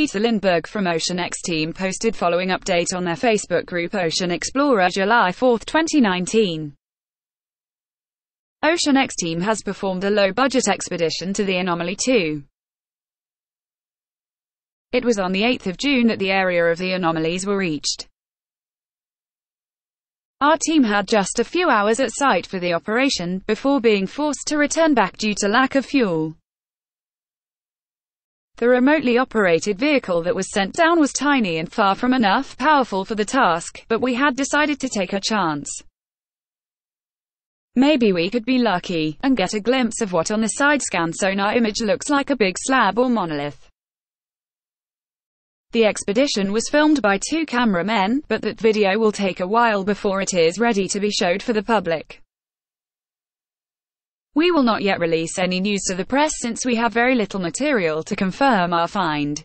Peter Lindbergh from Ocean X team posted following update on their Facebook group Ocean Explorer, July 4, 2019. Ocean X team has performed a low-budget expedition to the Anomaly 2. It was on the 8th of June that the area of the anomalies were reached. Our team had just a few hours at site for the operation, before being forced to return back due to lack of fuel. The remotely operated vehicle that was sent down was tiny and far from enough powerful for the task, but we had decided to take a chance. Maybe we could be lucky, and get a glimpse of what on the side-scan sonar image looks like a big slab or monolith. The expedition was filmed by 2 cameramen, but that video will take a while before it is ready to be showed for the public. We will not yet release any news to the press since we have very little material to confirm our find.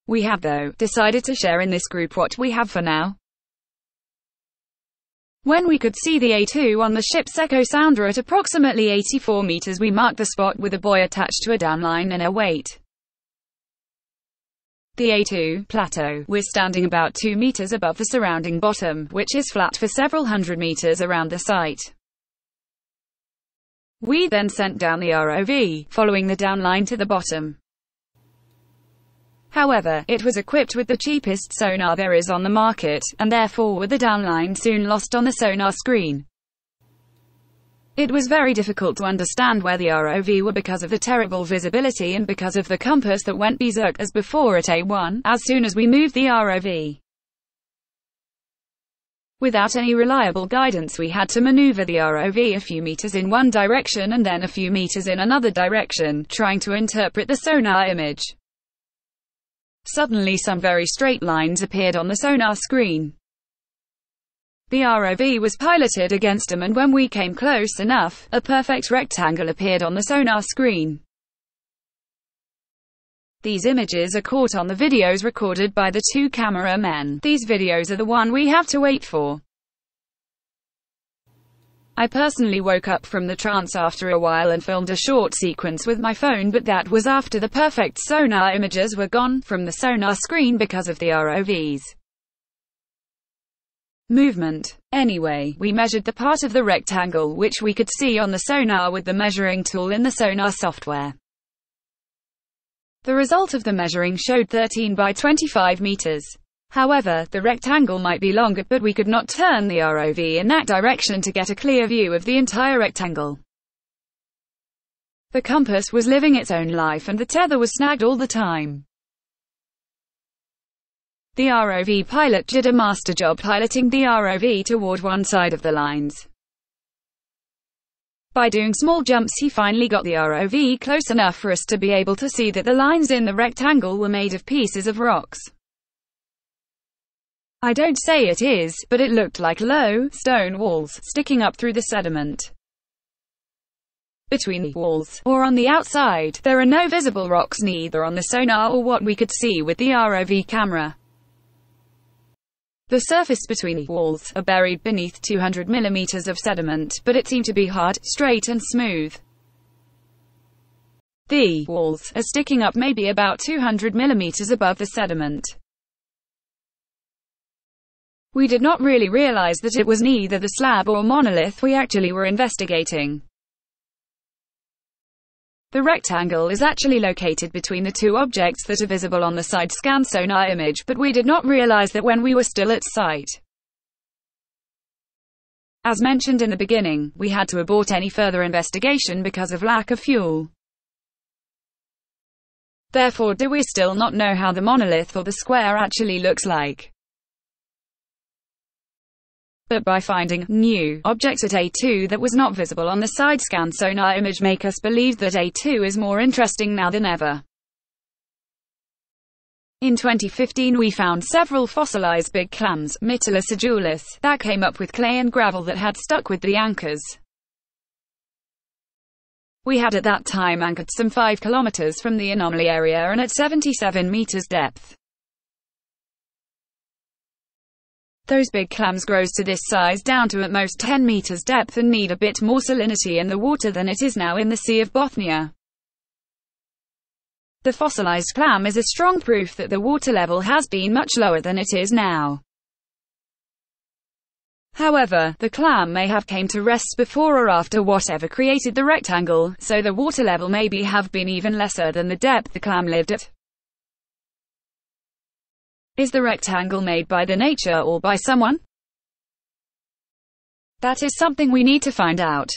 We have, though, decided to share in this group what we have for now. When we could see the A2 on the ship's echo sounder at approximately 84 meters, we marked the spot with a buoy attached to a downline and a weight. The A2 plateau was standing about 2 meters above the surrounding bottom, which is flat for several hundred meters around the site. We then sent down the ROV, following the downline to the bottom. However, it was equipped with the cheapest sonar there is on the market, and therefore with the downline soon lost on the sonar screen. It was very difficult to understand where the ROV were because of the terrible visibility and because of the compass that went berserk as before at A1, as soon as we moved the ROV. Without any reliable guidance, we had to maneuver the ROV a few meters in one direction and then a few meters in another direction, trying to interpret the sonar image. Suddenly some very straight lines appeared on the sonar screen. The ROV was piloted against them, and when we came close enough, a perfect rectangle appeared on the sonar screen. These images are caught on the videos recorded by the 2 cameramen. These videos are the one we have to wait for. I personally woke up from the trance after a while and filmed a short sequence with my phone, but that was after the perfect sonar images were gone from the sonar screen because of the ROV's movement. Anyway, we measured the part of the rectangle which we could see on the sonar with the measuring tool in the sonar software. The result of the measuring showed 13 by 25 meters. However, the rectangle might be longer, but we could not turn the ROV in that direction to get a clear view of the entire rectangle. The compass was living its own life and the tether was snagged all the time. The ROV pilot did a master job piloting the ROV toward one side of the lines. By doing small jumps, he finally got the ROV close enough for us to be able to see that the lines in the rectangle were made of pieces of rocks. I don't say it is, but it looked like low, stone walls, sticking up through the sediment. Between the walls, or on the outside, there are no visible rocks, neither on the sonar or what we could see with the ROV camera. The surface between the walls are buried beneath 200 millimeters of sediment, but it seemed to be hard, straight and smooth. The walls are sticking up maybe about 200 millimeters above the sediment. We did not really realize that it was neither the slab or monolith we actually were investigating. The rectangle is actually located between the 2 objects that are visible on the side-scan sonar image, but we did not realize that when we were still at site. As mentioned in the beginning, we had to abort any further investigation because of lack of fuel. Therefore, do we still not know how the monolith or the square actually looks like. But by finding new objects at A2 that was not visible on the side-scan sonar image make us believe that A2 is more interesting now than ever. In 2015 we found several fossilized big clams, Mytilus adulis, that came up with clay and gravel that had stuck with the anchors. We had at that time anchored some 5 kilometers from the anomaly area and at 77 meters depth. Those big clams grows to this size down to at most 10 meters depth and need a bit more salinity in the water than it is now in the Sea of Bothnia. The fossilized clam is a strong proof that the water level has been much lower than it is now. However, the clam may have came to rest before or after whatever created the rectangle, so the water level may have been even lesser than the depth the clam lived at. Is the rectangle made by the nature or by someone? That is something we need to find out.